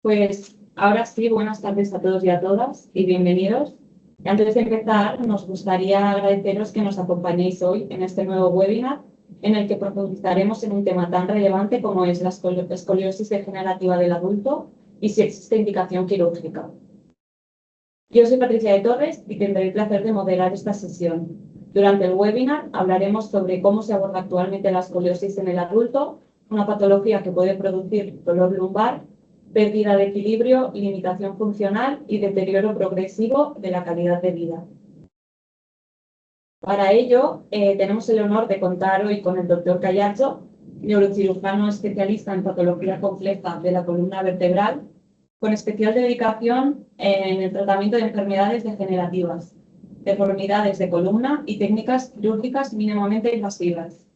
Pues ahora sí, buenas tardes a todos y a todas y bienvenidos. Antes de empezar, nos gustaría agradeceros que nos acompañéis hoy en este nuevo webinar en el que profundizaremos en un tema tan relevante como es la escoliosis degenerativa del adulto y si existe indicación quirúrgica. Yo soy Patricia de Torres y tendré el placer de moderar esta sesión. Durante el webinar hablaremos sobre cómo se aborda actualmente la escoliosis en el adulto, una patología que puede producir dolor lumbar, pérdida de equilibrio, limitación funcional y deterioro progresivo de la calidad de vida. Para ello, tenemos el honor de contar hoy con el doctor Callacho, neurocirujano especialista en patología compleja de la columna vertebral, con especial dedicación en el tratamiento de enfermedades degenerativas, deformidades de columna y técnicas quirúrgicas mínimamente invasivas.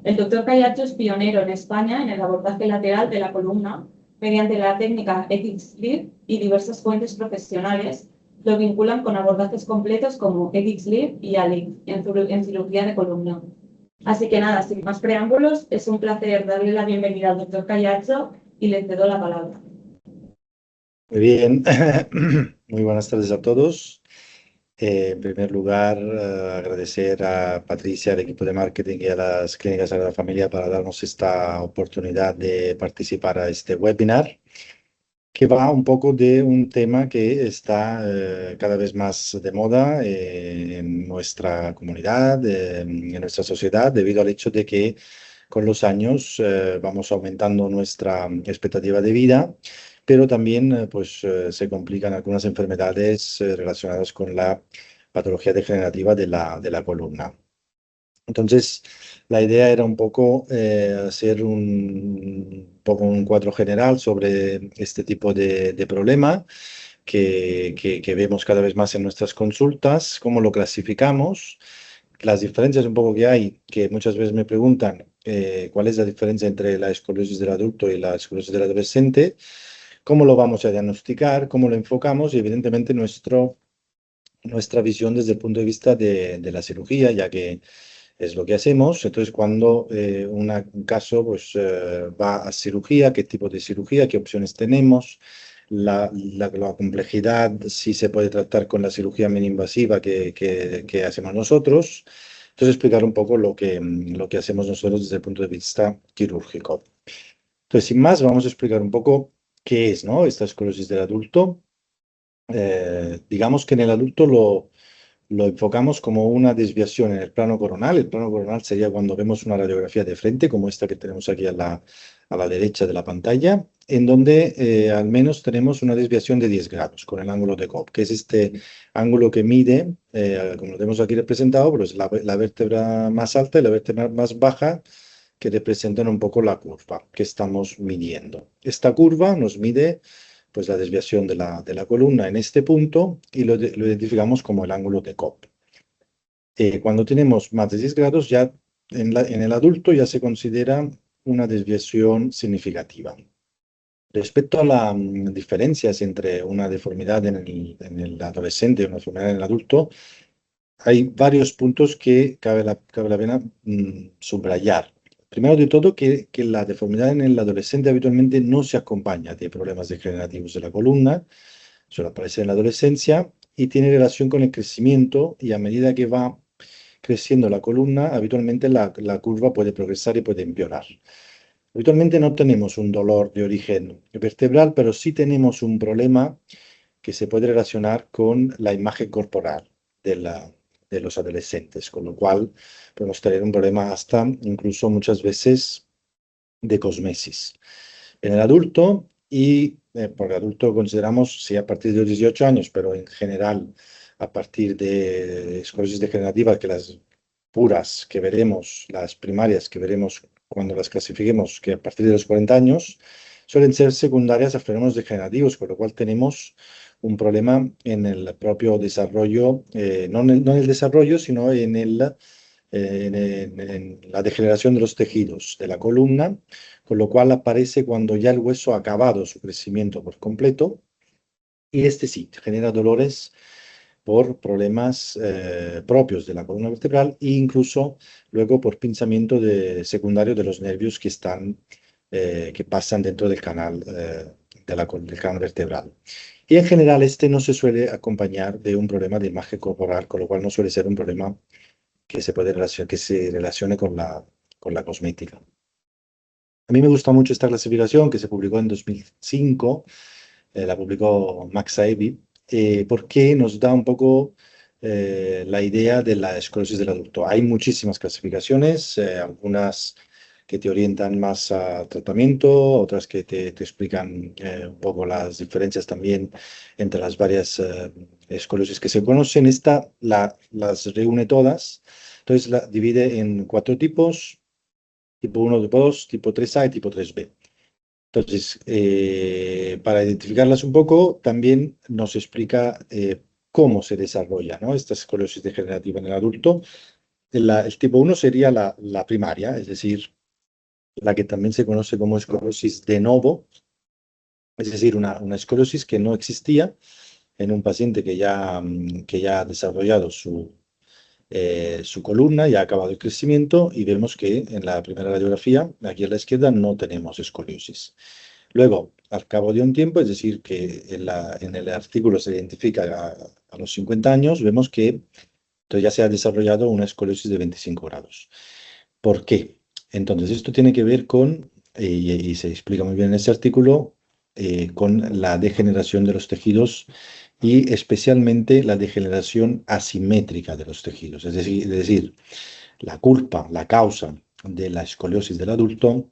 El doctor Callacho es pionero en España en el abordaje lateral de la columna mediante la técnica ETICS-LIF y diversas fuentes profesionales lo vinculan con abordajes completos como ETICS-LIF y ALIF en cirugía de columna. Así que nada, sin más preámbulos, es un placer darle la bienvenida al doctor Callacho y le cedo la palabra. Muy bien, muy buenas tardes a todos. En primer lugar, agradecer a Patricia, al equipo de marketing y a las Clínicas Sagrada Familia para darnos esta oportunidad de participar a este webinar, que va un poco de un tema que está cada vez más de moda en nuestra comunidad, en nuestra sociedad, debido al hecho de que con los años vamos aumentando nuestra expectativa de vida, pero también se complican algunas enfermedades relacionadas con la patología degenerativa de la columna. Entonces, la idea era un poco hacer poco un cuadro general sobre este tipo de problema que vemos cada vez más en nuestras consultas, cómo lo clasificamos, las diferencias un poco que hay, que muchas veces me preguntan cuál es la diferencia entre la escoliosis del adulto y la escoliosis del adolescente, cómo lo vamos a diagnosticar, cómo lo enfocamos y evidentemente nuestra visión desde el punto de vista de la cirugía, ya que es lo que hacemos. Entonces, cuando un caso va a cirugía, qué tipo de cirugía, qué opciones tenemos, la complejidad, si se puede tratar con la cirugía mini-invasiva que hacemos nosotros. Entonces, explicar un poco lo que hacemos nosotros desde el punto de vista quirúrgico. Entonces, sin más, vamos a explicar un poco qué es, ¿no?, esta esclerosis del adulto. Digamos que en el adulto lo enfocamos como una desviación en el plano coronal. El plano coronal sería cuando vemos una radiografía de frente, como esta que tenemos aquí a la derecha de la pantalla, en donde al menos tenemos una desviación de 10 grados con el ángulo de Cobb, que es este ángulo que mide, como lo tenemos aquí representado, pues la vértebra más alta y la vértebra más baja, que representan un poco la curva que estamos midiendo. Esta curva nos mide pues la desviación de la columna en este punto y lo identificamos como el ángulo de Cobb. Cuando tenemos más de 10 grados, ya en el adulto ya se considera una desviación significativa. Respecto a las diferencias entre una deformidad en el adolescente y una deformidad en el adulto, hay varios puntos que cabe la pena subrayar. Primero de todo, que la deformidad en el adolescente habitualmente no se acompaña de problemas degenerativos de la columna, suele aparecer en la adolescencia y tiene relación con el crecimiento, y a medida que va creciendo la columna, habitualmente la curva puede progresar y puede empeorar. Habitualmente no tenemos un dolor de origen vertebral, pero sí tenemos un problema que se puede relacionar con la imagen corporal de los adolescentes, con lo cual podemos tener un problema hasta incluso muchas veces de cosmesis. En el adulto, y por adulto consideramos sí a partir de los 18 años, pero en general a partir de esclerosis degenerativa, que las puras que veremos, las primarias que veremos cuando las clasifiquemos, que a partir de los 40 años, suelen ser secundarias a fenómenos degenerativos, con lo cual tenemos un problema en el propio desarrollo, no en el desarrollo, sino en la degeneración de los tejidos de la columna, con lo cual aparece cuando ya el hueso ha acabado su crecimiento por completo, y este sí genera dolores por problemas propios de la columna vertebral e incluso luego por pinzamiento secundario de los nervios que pasan dentro del canal del canal vertebral. Y en general este no se suele acompañar de un problema de imagen corporal, con lo cual no suele ser un problema que que se relacione con la cosmética. A mí me gusta mucho esta clasificación que se publicó en 2005, la publicó Max Saevi, porque nos da un poco la idea de la esclerosis del adulto. Hay muchísimas clasificaciones, algunas que te orientan más a tratamiento, otras que te explican un poco las diferencias también entre las varias esclerosis que se conocen. Esta las reúne todas, entonces la divide en 4 tipos: tipo 1, tipo 2, tipo 3A y tipo 3B. Entonces, para identificarlas un poco, también nos explica cómo se desarrolla, ¿no?, esta esclerosis degenerativa en el adulto. El tipo 1 sería la primaria, es decir, la que también se conoce como esclerosis de novo, es decir, una esclerosis que no existía en un paciente que ya ha desarrollado su columna, ya ha acabado el crecimiento, y vemos que en la primera radiografía, aquí a la izquierda, no tenemos escoliosis. Luego, al cabo de un tiempo, es decir, que en el artículo se identifica a los 50 años, vemos que entonces ya se ha desarrollado una escoliosis de 25 grados. ¿Por qué? Entonces, esto tiene que ver con, y se explica muy bien en ese artículo, con la degeneración de los tejidos y especialmente la degeneración asimétrica de los tejidos. Es decir, la culpa, la causa de la escoliosis del adulto,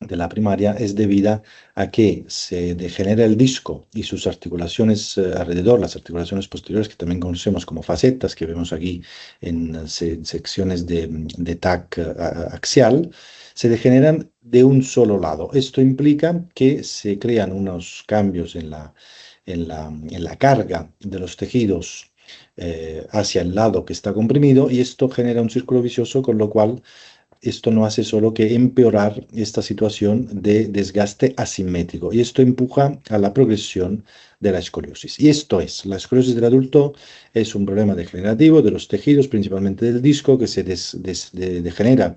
de la primaria, es debida a que se degenera el disco y sus articulaciones alrededor, las articulaciones posteriores, que también conocemos como facetas, que vemos aquí en secciones de TAC axial, se degeneran de un solo lado. Esto implica que se crean unos cambios en la carga de los tejidos hacia el lado que está comprimido, y esto genera un círculo vicioso, con lo cual esto no hace solo que empeorar esta situación de desgaste asimétrico, y esto empuja a la progresión de la escoliosis. Y esto es, la escoliosis del adulto es un problema degenerativo de los tejidos, principalmente del disco, que se degenera,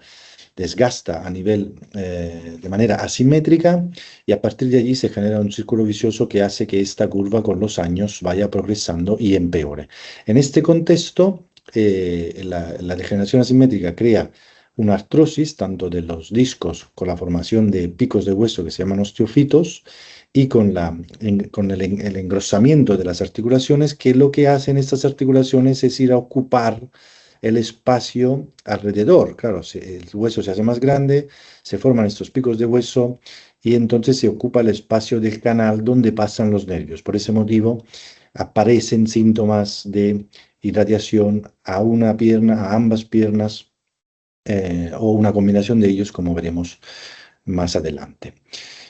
desgasta a nivel de manera asimétrica, y a partir de allí se genera un círculo vicioso que hace que esta curva con los años vaya progresando y empeore. En este contexto, la degeneración asimétrica crea una artrosis tanto de los discos, con la formación de picos de hueso que se llaman osteofitos, y con el engrosamiento de las articulaciones, que lo que hacen estas articulaciones es ir a ocupar el espacio alrededor. Claro, el hueso se hace más grande, se forman estos picos de hueso, y entonces se ocupa el espacio del canal donde pasan los nervios. Por ese motivo aparecen síntomas de irradiación a una pierna, a ambas piernas, o una combinación de ellos, como veremos más adelante.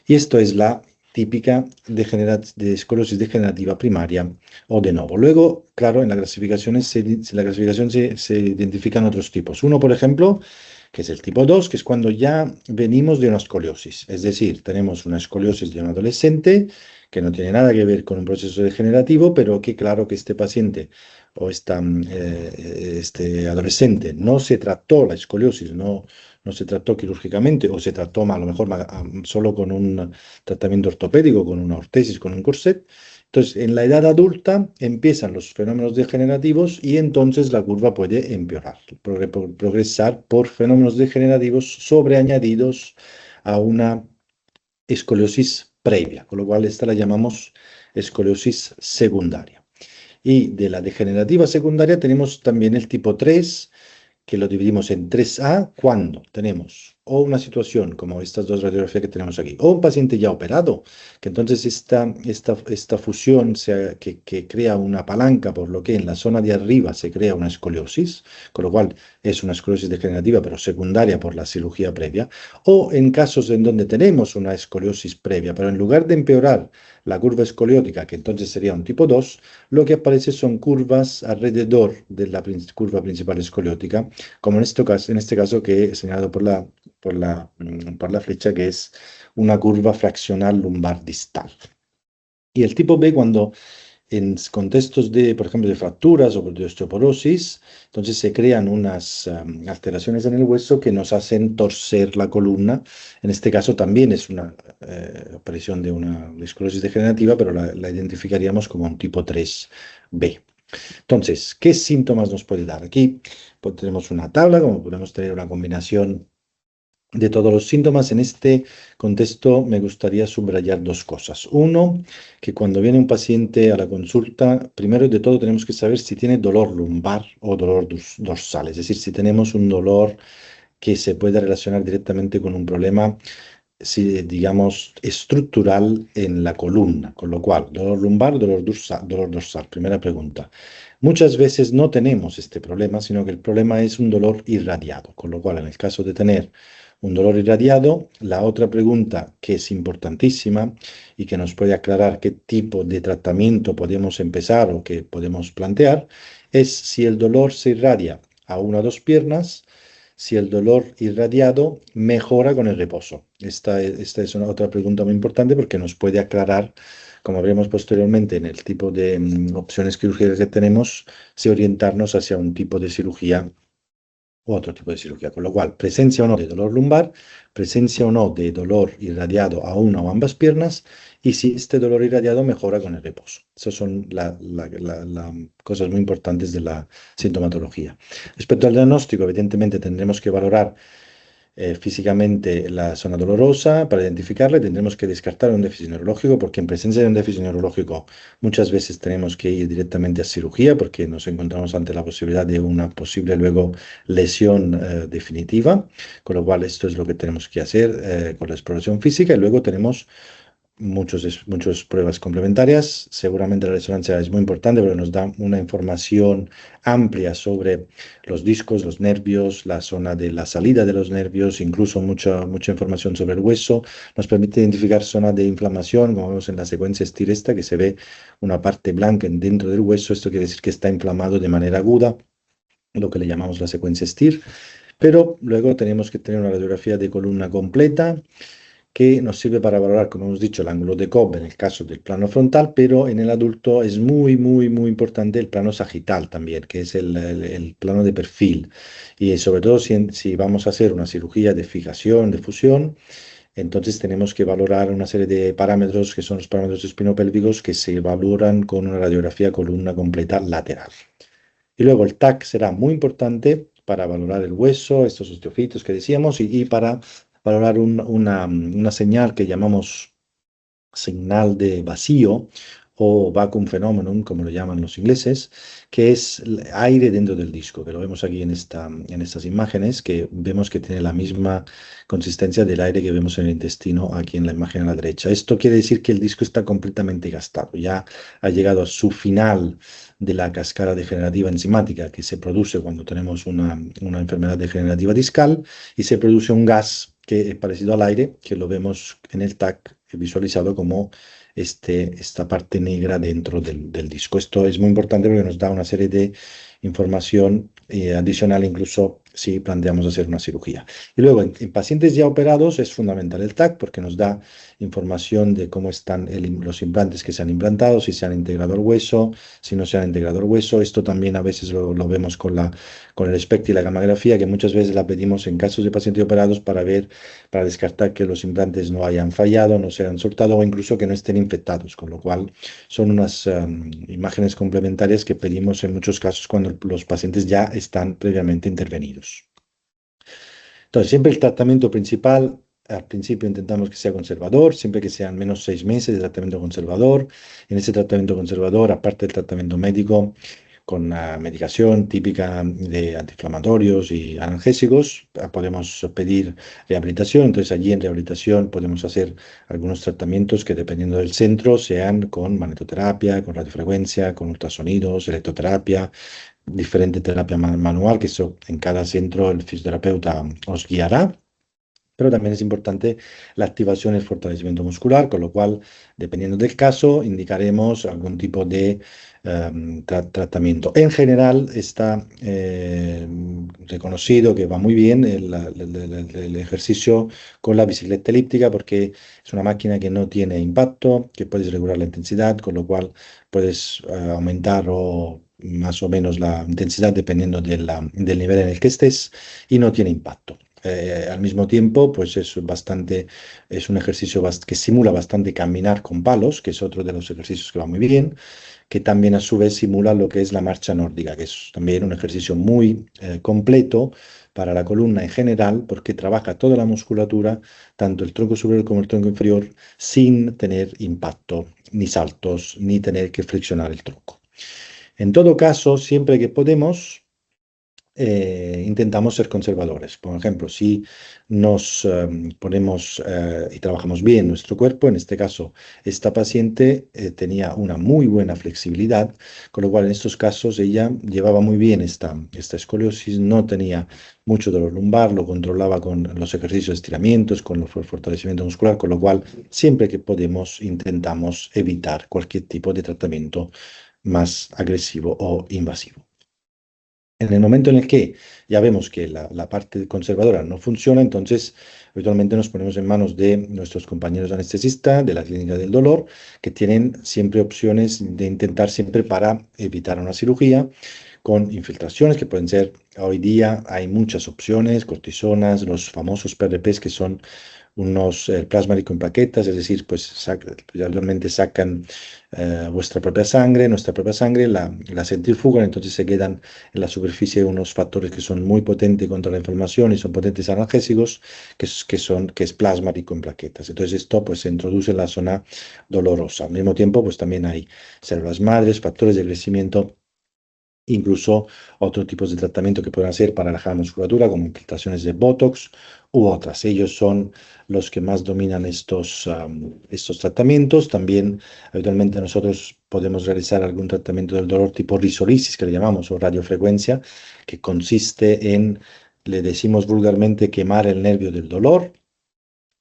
Y esto es la típica de esclerosis degenerativa primaria o de novo. Luego, claro, en la clasificación se identifican otros tipos. Uno, por ejemplo, que es el tipo 2, que es cuando ya venimos de una escoliosis. Es decir, tenemos una escoliosis de un adolescente que no tiene nada que ver con un proceso degenerativo, pero que claro que este paciente o este adolescente no se trató la escoliosis, no se trató quirúrgicamente, o se trató a lo mejor solo con un tratamiento ortopédico, con una ortesis, con un corset. Entonces, en la edad adulta empiezan los fenómenos degenerativos, y entonces la curva puede empeorar, progresar por fenómenos degenerativos sobreañadidos a una escoliosis previa, con lo cual esta la llamamos escoliosis secundaria. Y de la degenerativa secundaria tenemos también el tipo 3, que lo dividimos en 3A, cuando tenemos o una situación como estas dos radiografías que tenemos aquí, o un paciente ya operado, que entonces esta fusión que crea una palanca, por lo que en la zona de arriba se crea una escoliosis, con lo cual es una escoliosis degenerativa, pero secundaria por la cirugía previa, o en casos en donde tenemos una escoliosis previa, pero en lugar de empeorar la curva escoliótica, que entonces sería un tipo 2, lo que aparece son curvas alrededor de la curva principal escoliótica, como en este caso que he señalado por la flecha, que es una curva fraccional lumbar distal. Y el tipo B, cuando en contextos de, por ejemplo, de fracturas o de osteoporosis, entonces se crean unas alteraciones en el hueso que nos hacen torcer la columna. En este caso también es una aparición de una esclerosis degenerativa, pero la identificaríamos como un tipo 3B. Entonces, ¿qué síntomas nos puede dar? Aquí pues, tenemos una tabla, como podemos tener una combinación de todos los síntomas. En este contexto me gustaría subrayar dos cosas. Uno, que cuando viene un paciente a la consulta, primero de todo tenemos que saber si tiene dolor lumbar o dolor dorsal, es decir, si tenemos un dolor que se puede relacionar directamente con un problema, si, digamos, estructural en la columna, con lo cual, dolor lumbar, dolor dorsal. Primera pregunta. Muchas veces no tenemos este problema, sino que el problema es un dolor irradiado, con lo cual, en el caso de tener un dolor irradiado, la otra pregunta que es importantísima y que nos puede aclarar qué tipo de tratamiento podemos empezar o que podemos plantear es si el dolor se irradia a una o dos piernas, si el dolor irradiado mejora con el reposo. Esta es una otra pregunta muy importante porque nos puede aclarar, como veremos posteriormente en el tipo de opciones quirúrgicas que tenemos, si orientarnos hacia un tipo de cirugía u otro tipo de cirugía. Con lo cual, presencia o no de dolor lumbar, presencia o no de dolor irradiado a una o ambas piernas, y si este dolor irradiado mejora con el reposo. Esas son las cosas muy importantes de la sintomatología. Respecto al diagnóstico, evidentemente tendremos que valorar físicamente la zona dolorosa. Para identificarla tendremos que descartar un déficit neurológico, porque en presencia de un déficit neurológico muchas veces tenemos que ir directamente a cirugía porque nos encontramos ante la posibilidad de una posible luego lesión definitiva, con lo cual esto es lo que tenemos que hacer con la exploración física. Y luego tenemos muchas pruebas complementarias. Seguramente la resonancia es muy importante porque nos da una información amplia sobre los discos, los nervios, la zona de la salida de los nervios, incluso mucha información sobre el hueso. Nos permite identificar zona de inflamación, como vemos en la secuencia STIR esta, que se ve una parte blanca dentro del hueso. Esto quiere decir que está inflamado de manera aguda, lo que le llamamos la secuencia STIR. Pero luego tenemos que tener una radiografía de columna completa, que nos sirve para valorar, como hemos dicho, el ángulo de Cobb en el caso del plano frontal, pero en el adulto es muy importante el plano sagital también, que es el plano de perfil. Y sobre todo si vamos a hacer una cirugía de fijación, de fusión, entonces tenemos que valorar una serie de parámetros que son los parámetros espinopélvicos que se valoran con una radiografía columna completa lateral. Y luego el TAC será muy importante para valorar el hueso, estos osteofitos que decíamos, y para valorar una señal que llamamos señal de vacío o vacuum phenomenon, como lo llaman los ingleses, que es el aire dentro del disco, que lo vemos aquí en estas imágenes, que vemos que tiene la misma consistencia del aire que vemos en el intestino aquí en la imagen a la derecha. Esto quiere decir que el disco está completamente gastado, ya ha llegado a su final de la cascada degenerativa enzimática que se produce cuando tenemos una enfermedad degenerativa discal, y se produce un gas que es parecido al aire, que lo vemos en el TAC visualizado como esta parte negra dentro del disco. Esto es muy importante porque nos da una serie de información adicional, incluso si planteamos hacer una cirugía. Y luego, en pacientes ya operados es fundamental el TAC porque nos da información de cómo están los implantes que se han implantado, si se han integrado al hueso, si no se han integrado al hueso. Esto también a veces lo vemos con el SPECT y la gammagrafía, que muchas veces la pedimos en casos de pacientes operados para descartar que los implantes no hayan fallado, no se hayan soltado o incluso que no estén infectados, con lo cual son unas imágenes complementarias que pedimos en muchos casos cuando los pacientes ya están previamente intervenidos. Entonces, siempre el tratamiento principal, al principio intentamos que sea conservador, siempre que sean menos 6 meses de tratamiento conservador. En ese tratamiento conservador, aparte del tratamiento médico, con la medicación típica de antiinflamatorios y analgésicos, podemos pedir rehabilitación. Entonces, allí en rehabilitación podemos hacer algunos tratamientos que, dependiendo del centro, sean con magnetoterapia, con radiofrecuencia, con ultrasonidos, electroterapia, diferente terapia manual, que eso en cada centro el fisioterapeuta os guiará. pero también es importante la activación y el fortalecimiento muscular, con lo cual, dependiendo del caso, indicaremos algún tipo de tratamiento. En general, está reconocido que va muy bien el ejercicio con la bicicleta elíptica porque es una máquina que no tiene impacto, que puedes regular la intensidad, con lo cual puedes aumentar o más o menos la intensidad dependiendo del nivel en el que estés y no tiene impacto. Al mismo tiempo, pues es un ejercicio que simula bastante caminar con palos, que es otro de los ejercicios que va muy bien, que también a su vez simula lo que es la marcha nórdica, que es también un ejercicio muy completo para la columna en general, porque trabaja toda la musculatura, tanto el tronco superior como el tronco inferior, sin tener impacto, ni saltos, ni tener que flexionar el tronco. En todo caso, siempre que podemos, intentamos ser conservadores. Por ejemplo, si nos ponemos y trabajamos bien nuestro cuerpo, en este caso, esta paciente tenía una muy buena flexibilidad, con lo cual en estos casos ella llevaba muy bien esta escoliosis, no tenía mucho dolor lumbar, lo controlaba con los ejercicios de estiramientos, con el fortalecimiento muscular, con lo cual siempre que podemos intentamos evitar cualquier tipo de tratamiento más agresivo o invasivo. En el momento en el que ya vemos que la parte conservadora no funciona, entonces habitualmente nos ponemos en manos de nuestros compañeros anestesistas de la clínica del dolor, que tienen siempre opciones de intentar siempre para evitar una cirugía con infiltraciones que pueden ser, hoy día hay muchas opciones, cortisonas, los famosos PRPs que son unos plasma rico en plaquetas, es decir, pues realmente sacan nuestra propia sangre, la centrifugan, entonces se quedan en la superficie unos factores que son muy potentes contra la inflamación y son potentes analgésicos, que es plasma rico en plaquetas. Entonces esto pues se introduce en la zona dolorosa. Al mismo tiempo, pues también hay células madres, factores de crecimiento, incluso otros tipos de tratamiento que pueden hacer para relajar la musculatura, como infiltraciones de Botox u otras. Ellos son los que más dominan estos tratamientos. También habitualmente nosotros podemos realizar algún tratamiento del dolor tipo risolisis, que le llamamos, o radiofrecuencia, que consiste en, le decimos vulgarmente, quemar el nervio del dolor,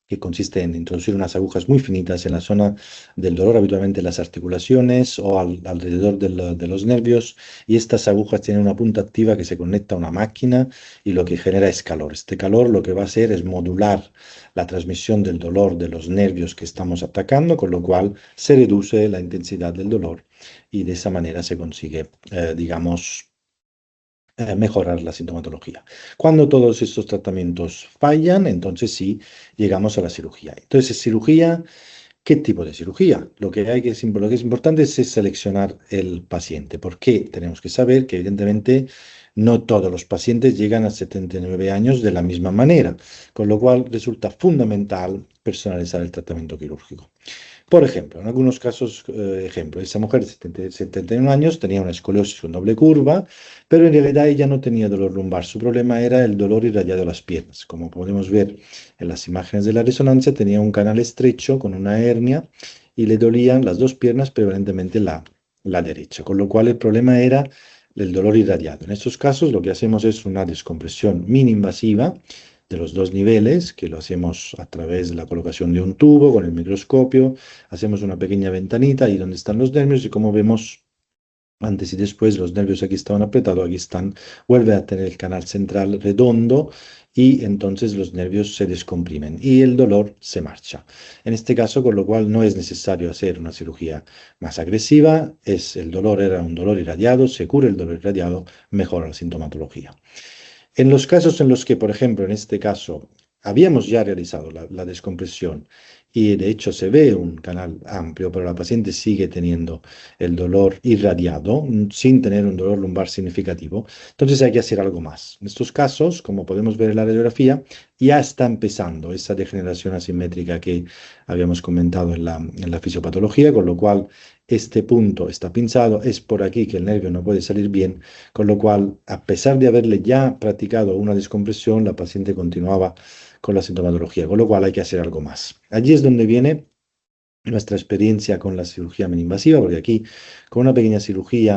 que consiste en introducir unas agujas muy finitas en la zona del dolor, habitualmente en las articulaciones o alrededor de los nervios, y estas agujas tienen una punta activa que se conecta a una máquina y lo que genera es calor. Este calor lo que va a hacer es modular la transmisión del dolor de los nervios que estamos atacando, con lo cual se reduce la intensidad del dolor y de esa manera se consigue, digamos, mejorar la sintomatología. Cuando todos estos tratamientos fallan, entonces sí llegamos a la cirugía. Entonces, cirugía, ¿qué tipo de cirugía? Lo que es importante es seleccionar el paciente, porque tenemos que saber que evidentemente no todos los pacientes llegan a 79 años de la misma manera, con lo cual resulta fundamental personalizar el tratamiento quirúrgico. Por ejemplo, en algunos casos, esa mujer de 71 años tenía una escoliosis con doble curva, pero en realidad ella no tenía dolor lumbar. Su problema era el dolor irradiado a las piernas. Como podemos ver en las imágenes de la resonancia, tenía un canal estrecho con una hernia y le dolían las dos piernas, prevalentemente la derecha, con lo cual el problema era el dolor irradiado. En estos casos lo que hacemos es una descompresión mini-invasiva de los dos niveles, que lo hacemos a través de la colocación de un tubo con el microscopio, hacemos una pequeña ventanita ahí donde están los nervios y como vemos antes y después, los nervios aquí estaban apretados, aquí están, vuelve a tener el canal central redondo y entonces los nervios se descomprimen y el dolor se marcha. En este caso, con lo cual no es necesario hacer una cirugía más agresiva, el dolor era un dolor irradiado, se cura el dolor irradiado, mejora la sintomatología. En los casos en los que, por ejemplo, en este caso, habíamos ya realizado la descompresión y de hecho se ve un canal amplio, pero la paciente sigue teniendo el dolor irradiado sin tener un dolor lumbar significativo, entonces hay que hacer algo más. En estos casos, como podemos ver en la radiografía, ya está empezando esa degeneración asimétrica que habíamos comentado en la fisiopatología, con lo cual este punto está pinzado, es por aquí que el nervio no puede salir bien, con lo cual, a pesar de haberle ya practicado una descompresión, la paciente continuaba con la sintomatología, con lo cual hay que hacer algo más. Allí es donde viene nuestra experiencia con la cirugía mini-invasiva, porque aquí con una pequeña cirugía,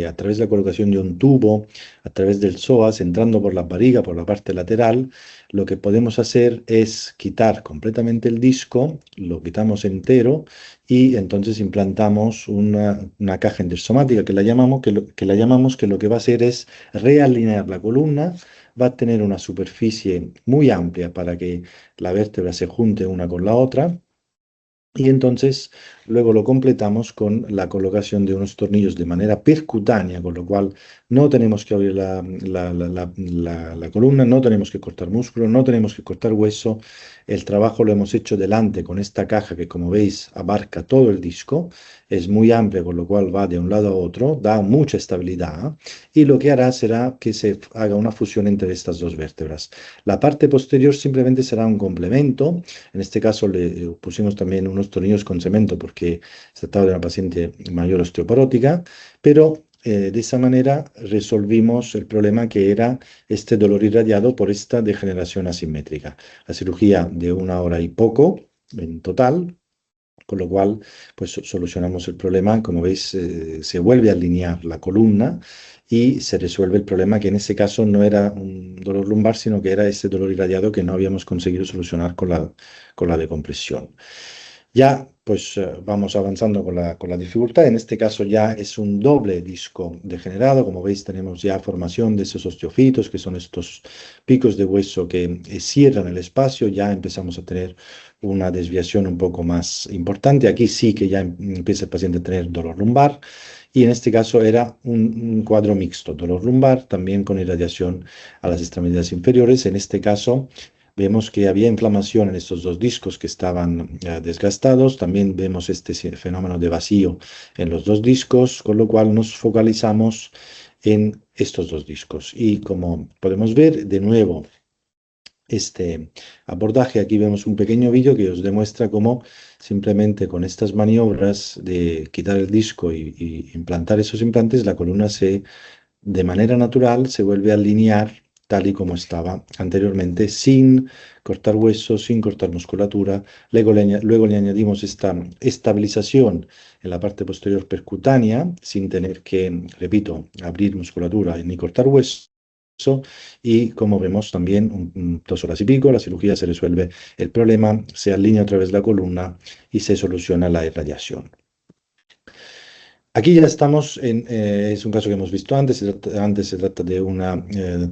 a través de la colocación de un tubo, a través del psoas, entrando por la barriga, por la parte lateral, lo que podemos hacer es quitar completamente el disco, lo quitamos entero y entonces implantamos una caja endersomática que la llamamos, que lo que va a hacer es realinear la columna, va a tener una superficie muy amplia para que la vértebra se junte una con la otra. Y entonces luego lo completamos con la colocación de unos tornillos de manera percutánea, con lo cual no tenemos que abrir la columna, no tenemos que cortar músculo, no tenemos que cortar hueso. El trabajo lo hemos hecho delante con esta caja que, como veis, abarca todo el disco. Es muy amplia, con lo cual va de un lado a otro, da mucha estabilidad y lo que hará será que se haga una fusión entre estas dos vértebras. La parte posterior simplemente será un complemento. En este caso le pusimos también unos tornillos con cemento porque se trataba de una paciente mayor osteoporótica, pero de esa manera resolvimos el problema que era este dolor irradiado por esta degeneración asimétrica. La cirugía de 1 hora y poco en total, con lo cual pues solucionamos el problema. Como veis, se vuelve a alinear la columna y se resuelve el problema, que en ese caso no era un dolor lumbar, sino que era ese dolor irradiado que no habíamos conseguido solucionar con la decompresión. Ya, pues vamos avanzando con la dificultad. En este caso ya es un doble disco degenerado. Como veis, tenemos ya formación de esos osteofitos, que son estos picos de hueso que cierran el espacio. Ya empezamos a tener una desviación un poco más importante. Aquí sí que ya empieza el paciente a tener dolor lumbar. Y en este caso era un cuadro mixto, dolor lumbar, también con irradiación a las extremidades inferiores. En este caso vemos que había inflamación en estos dos discos que estaban desgastados. También vemos este fenómeno de vacío en los dos discos, con lo cual nos focalizamos en estos dos discos. Y como podemos ver, de nuevo, este abordaje, aquí vemos un pequeño vídeo que os demuestra cómo simplemente con estas maniobras de quitar el disco y implantar esos implantes, la columna de manera natural se vuelve a alinear tal y como estaba anteriormente, sin cortar huesos, sin cortar musculatura. Luego le añadimos esta estabilización en la parte posterior percutánea, sin tener que, repito, abrir musculatura ni cortar hueso. Y como vemos también, 2 horas y pico, la cirugía se resuelve el problema, se alinea otra vez la columna y se soluciona la irradiación. Aquí ya estamos es un caso que hemos visto antes. Antes se trata de una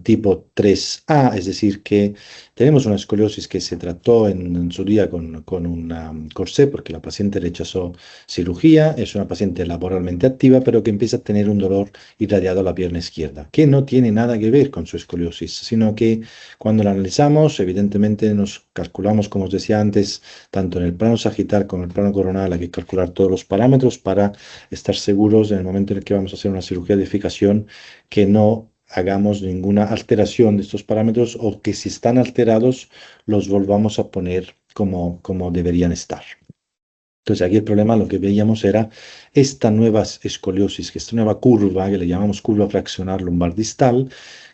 tipo 3A, es decir, que tenemos una escoliosis que se trató en su día con un corsé porque la paciente rechazó cirugía. Es una paciente laboralmente activa, pero que empieza a tener un dolor irradiado a la pierna izquierda, que no tiene nada que ver con su escoliosis, sino que cuando la analizamos, evidentemente nos calculamos, como os decía antes, tanto en el plano sagital como en el plano coronal, hay que calcular todos los parámetros para estar seguros en el momento en el que vamos a hacer una cirugía de fijación que no hagamos ninguna alteración de estos parámetros, o que si están alterados los volvamos a poner como deberían estar. Entonces aquí el problema, lo que veíamos era esta nueva escoliosis, que esta nueva curva, que le llamamos curva fraccional lumbar distal,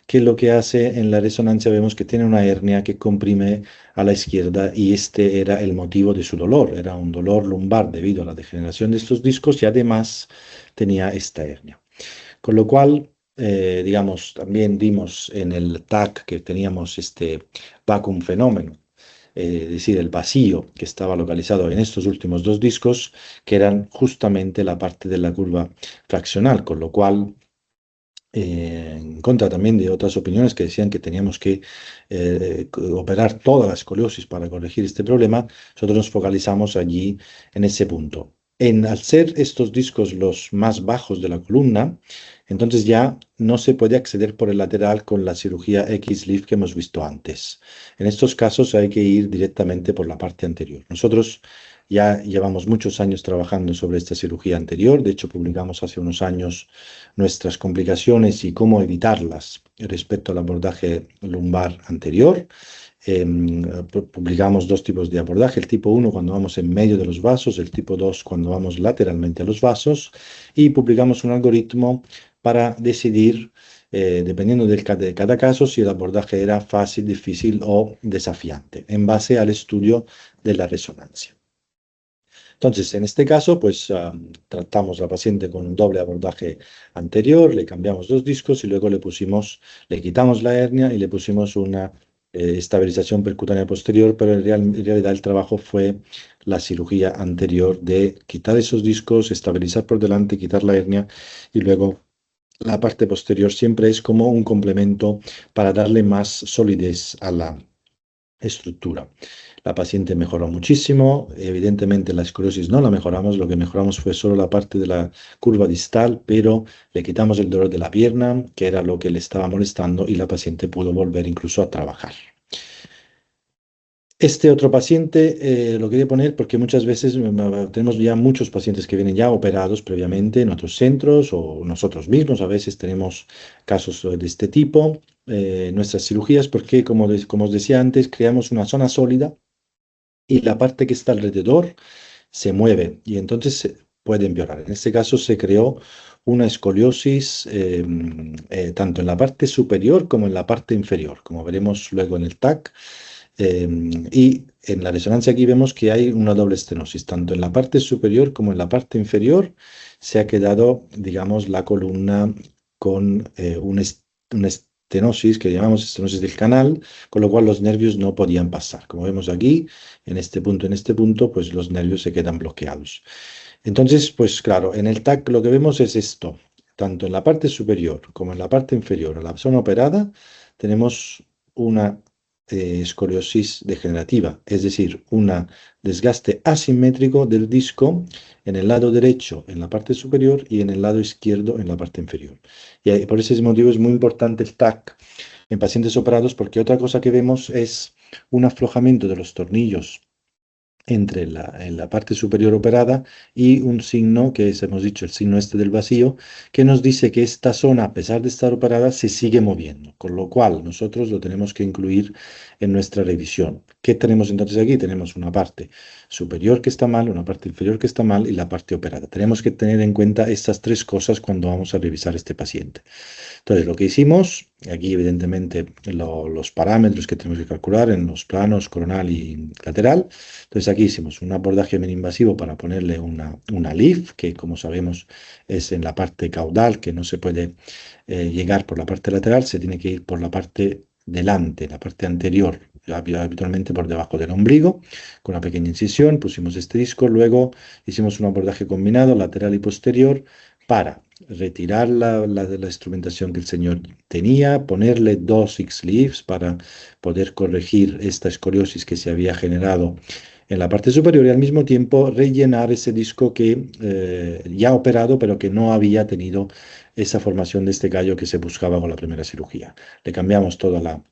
que lo que hace en la resonancia vemos que tiene una hernia que comprime a la izquierda, y este era el motivo de su dolor. Era un dolor lumbar debido a la degeneración de estos discos y además tenía esta hernia. Con lo cual, digamos, también vimos en el TAC que teníamos este vacuum fenómeno, es decir, el vacío que estaba localizado en estos últimos dos discos, que eran justamente la parte de la curva fraccional, con lo cual, en contra también de otras opiniones que decían que teníamos que operar toda la escoliosis para corregir este problema, nosotros nos focalizamos allí en ese punto. Al ser estos discos los más bajos de la columna, entonces ya no se puede acceder por el lateral con la cirugía X-Lift que hemos visto antes. En estos casos hay que ir directamente por la parte anterior. Nosotros ya llevamos muchos años trabajando sobre esta cirugía anterior. De hecho, publicamos hace unos años nuestras complicaciones y cómo evitarlas respecto al abordaje lumbar anterior. Publicamos dos tipos de abordaje: el tipo 1 cuando vamos en medio de los vasos, el tipo 2 cuando vamos lateralmente a los vasos, y publicamos un algoritmo para decidir, dependiendo de cada caso, si el abordaje era fácil, difícil o desafiante, en base al estudio de la resonancia. Entonces, en este caso, pues tratamos a la paciente con un doble abordaje anterior, le cambiamos dos discos y luego le quitamos la hernia y le pusimos una estabilización percutánea posterior, pero en realidad el trabajo fue la cirugía anterior de quitar esos discos, estabilizar por delante, quitar la hernia y luego la parte posterior siempre es como un complemento para darle más solidez a la estructura. La paciente mejoró muchísimo, evidentemente la esclerosis no la mejoramos, lo que mejoramos fue solo la parte de la curva distal, pero le quitamos el dolor de la pierna, que era lo que le estaba molestando, y la paciente pudo volver incluso a trabajar. Este otro paciente lo quería poner porque muchas veces tenemos ya muchos pacientes que vienen ya operados previamente en otros centros o nosotros mismos a veces tenemos casos de este tipo. Nuestras cirugías porque como os decía antes creamos una zona sólida y la parte que está alrededor se mueve y entonces puede empeorar. En este caso se creó una escoliosis tanto en la parte superior como en la parte inferior, como veremos luego en el TAC. Y en la resonancia aquí vemos que hay una doble estenosis, tanto en la parte superior como en la parte inferior se ha quedado, digamos, la columna con una estenosis que llamamos estenosis del canal, con lo cual los nervios no podían pasar. Como vemos aquí, en este punto, pues los nervios se quedan bloqueados. Entonces, pues claro, en el TAC lo que vemos es esto, tanto en la parte superior como en la parte inferior, en la zona operada, tenemos una escoliosis degenerativa, es decir, un desgaste asimétrico del disco en el lado derecho en la parte superior y en el lado izquierdo en la parte inferior. Y por ese motivo es muy importante el TAC en pacientes operados porque otra cosa que vemos es un aflojamiento de los tornillos en la parte superior operada y un signo que hemos dicho, el signo este del vacío, que nos dice que esta zona, a pesar de estar operada, se sigue moviendo, con lo cual nosotros lo tenemos que incluir en nuestra revisión. ¿Qué tenemos entonces aquí? Tenemos una parte superior que está mal, una parte inferior que está mal y la parte operada. Tenemos que tener en cuenta estas tres cosas cuando vamos a revisar este paciente. Entonces, lo que hicimos, aquí evidentemente los parámetros que tenemos que calcular en los planos coronal y lateral. Entonces, aquí hicimos un abordaje invasivo para ponerle una LIF, que como sabemos es en la parte caudal, que no se puede llegar por la parte lateral, se tiene que ir por la parte delante, la parte anterior, habitualmente por debajo del ombligo, con una pequeña incisión, pusimos este disco, luego hicimos un abordaje combinado lateral y posterior para retirar la instrumentación que el señor tenía, ponerle dos X-Leaves para poder corregir esta escoliosis que se había generado en la parte superior y al mismo tiempo rellenar ese disco que ya operado, pero que no había tenido esa formación de este callo que se buscaba con la primera cirugía. Le cambiamos toda la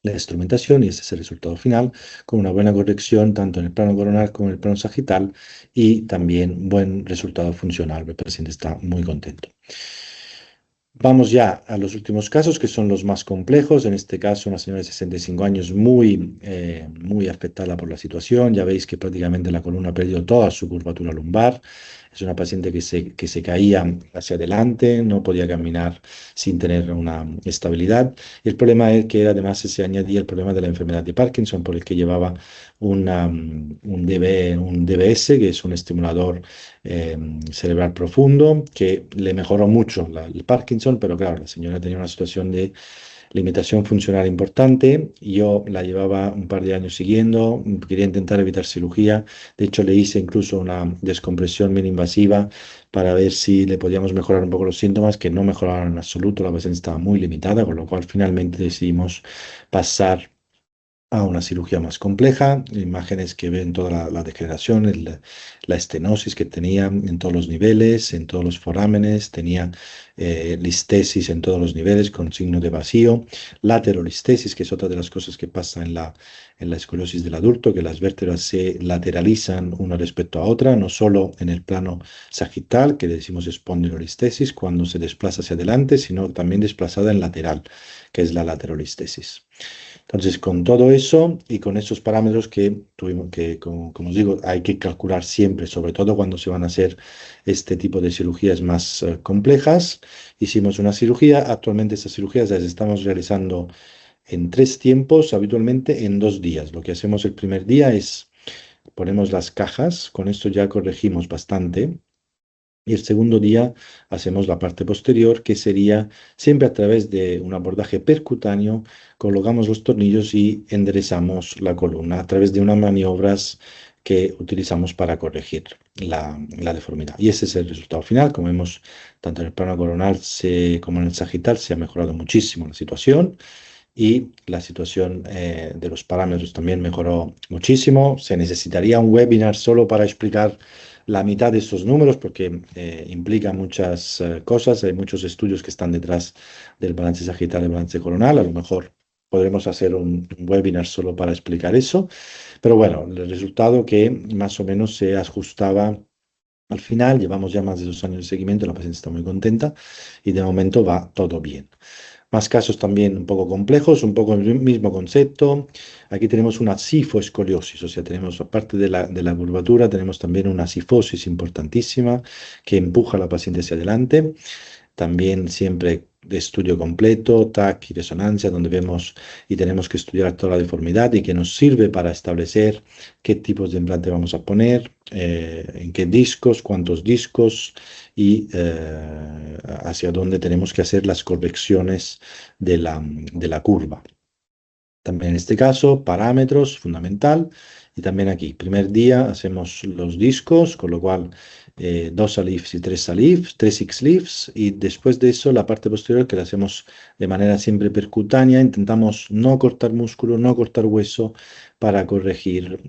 instrumentación y este es el resultado final, con una buena corrección tanto en el plano coronal como en el plano sagital y también buen resultado funcional. El paciente está muy contento. Vamos ya a los últimos casos, que son los más complejos. En este caso, una señora de 65 años muy afectada por la situación. Ya veis que prácticamente la columna ha perdido toda su curvatura lumbar. Es una paciente que se caía hacia adelante, no podía caminar sin tener una estabilidad. El problema es que además se añadía el problema de la enfermedad de Parkinson, por el que llevaba un DBS, que es un estimulador cerebral profundo, que le mejoró mucho el Parkinson, pero claro, la señora tenía una situación de limitación funcional importante. Yo la llevaba un par de años siguiendo, quería intentar evitar cirugía. De hecho, le hice incluso una descompresión mini-invasiva para ver si le podíamos mejorar un poco los síntomas, que no mejoraron en absoluto. La paciente estaba muy limitada, con lo cual finalmente decidimos pasar a una cirugía más compleja, imágenes que ven toda la degeneración, la estenosis que tenía en todos los niveles, en todos los forámenes, tenía listesis en todos los niveles con signo de vacío, laterolistesis, que es otra de las cosas que pasa en la escoliosis del adulto, que las vértebras se lateralizan una respecto a otra, no solo en el plano sagital, que decimos espondilolistesis, cuando se desplaza hacia adelante, sino también desplazada en lateral, que es la laterolistesis. Entonces, con todo eso y con esos parámetros que tuvimos que, como os digo, hay que calcular siempre, sobre todo cuando se van a hacer este tipo de cirugías más complejas, hicimos una cirugía. Actualmente estas cirugías las estamos realizando en 3 tiempos, habitualmente en 2 días. Lo que hacemos el primer día es ponemos las cajas, con esto ya corregimos bastante. Y el segundo día hacemos la parte posterior, que sería siempre a través de un abordaje percutáneo, colocamos los tornillos y enderezamos la columna a través de unas maniobras que utilizamos para corregir la deformidad. Y ese es el resultado final. Como vemos, tanto en el plano coronal como en el sagital se ha mejorado muchísimo la situación. Y la situación de los parámetros también mejoró muchísimo. Se necesitaría un webinar solo para explicar la mitad de estos números porque implica muchas cosas. Hay muchos estudios que están detrás del balance sagital y el balance coronal. A lo mejor podremos hacer un webinar solo para explicar eso. Pero bueno, el resultado que más o menos se ajustaba al final. Llevamos ya más de 2 años de seguimiento, la paciente está muy contenta y de momento va todo bien. Más casos también un poco complejos, un poco el mismo concepto. Aquí tenemos una sifoescoliosis, o sea, tenemos aparte de la curvatura, tenemos también una sifosis importantísima que empuja a la paciente hacia adelante. También siempre de estudio completo, TAC y resonancia, donde vemos y tenemos que estudiar toda la deformidad y que nos sirve para establecer qué tipos de implante vamos a poner, en qué discos, cuántos discos y hacia dónde tenemos que hacer las correcciones de la curva. También en este caso, parámetros, fundamental. Y también aquí, primer día hacemos los discos, con lo cual 2 ALIFs y 3 ALIFs, 3 X-LIFs. Y después de eso, la parte posterior que la hacemos de manera siempre percutánea. Intentamos no cortar músculo, no cortar hueso para corregir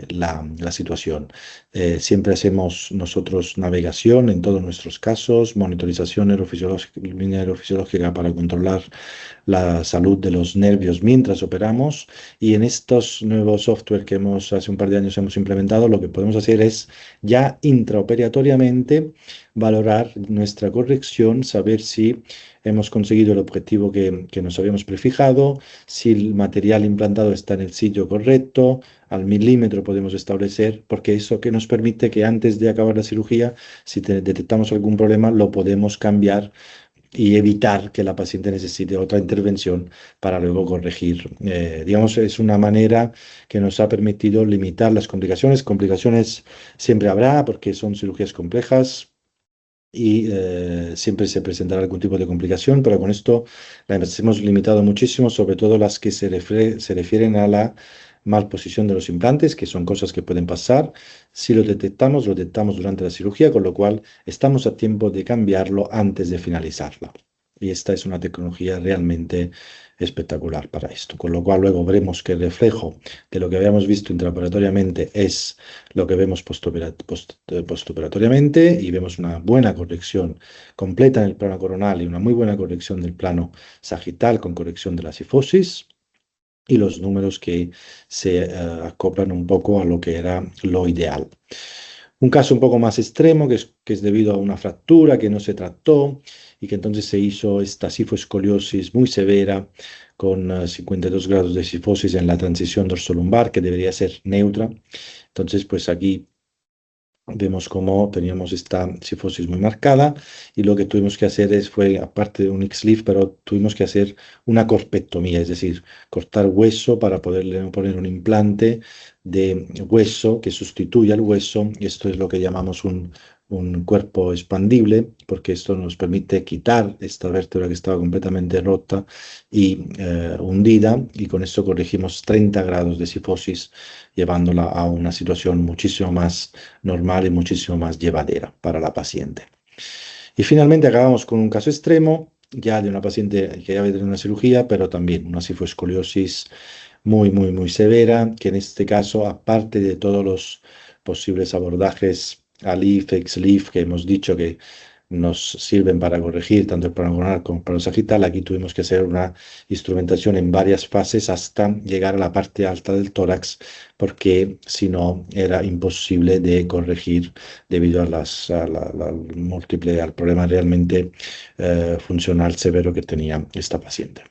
la situación. Siempre hacemos nosotros navegación en todos nuestros casos, monitorización neurofisiológica para controlar la salud de los nervios mientras operamos. Y en estos nuevos software que hace un par de años hemos implementado, lo que podemos hacer es ya intraoperatoriamente valorar nuestra corrección, saber si hemos conseguido el objetivo que nos habíamos prefijado, si el material implantado está en el sitio correcto, al milímetro podemos establecer, porque eso que nos permite que antes de acabar la cirugía, si detectamos algún problema, lo podemos cambiar y evitar que la paciente necesite otra intervención para luego corregir. Digamos, es una manera que nos ha permitido limitar las complicaciones. Complicaciones siempre habrá porque son cirugías complejas y siempre se presentará algún tipo de complicación, pero con esto las hemos limitado muchísimo, sobre todo las que se refieren a la malposición de los implantes, que son cosas que pueden pasar. Si lo detectamos durante la cirugía, con lo cual estamos a tiempo de cambiarlo antes de finalizarla. Y esta es una tecnología realmente espectacular para esto, con lo cual luego veremos que el reflejo de lo que habíamos visto intraoperatoriamente es lo que vemos postoperatoriamente y vemos una buena corrección completa en el plano coronal y una muy buena corrección del plano sagital con corrección de la sifosis y los números que se acoplan un poco a lo que era lo ideal. Un caso un poco más extremo, que es debido a una fractura que no se trató y que entonces se hizo esta sifoescoliosis muy severa con 52 grados de sifosis en la transición dorsolumbar, que debería ser neutra. Entonces, pues aquí vemos cómo teníamos esta sifosis muy marcada y lo que tuvimos que hacer fue, aparte de un X-Leaf, pero tuvimos que hacer una corpectomía, es decir, cortar hueso para poderle poner un implante de hueso que sustituya el hueso. Y esto es lo que llamamos un cuerpo expandible, porque esto nos permite quitar esta vértebra que estaba completamente rota y hundida, y con esto corregimos 30 grados de sifosis, llevándola a una situación muchísimo más normal y muchísimo más llevadera para la paciente. Y finalmente acabamos con un caso extremo, ya de una paciente que ya había tenido una cirugía, pero también una sifoescoliosis muy, muy, muy severa, que en este caso, aparte de todos los posibles abordajes ALIF, X-Leaf, que hemos dicho que nos sirven para corregir tanto el plano coronal como el plano sagital, aquí tuvimos que hacer una instrumentación en varias fases hasta llegar a la parte alta del tórax, porque si no era imposible de corregir debido al problema realmente funcional severo que tenía esta paciente.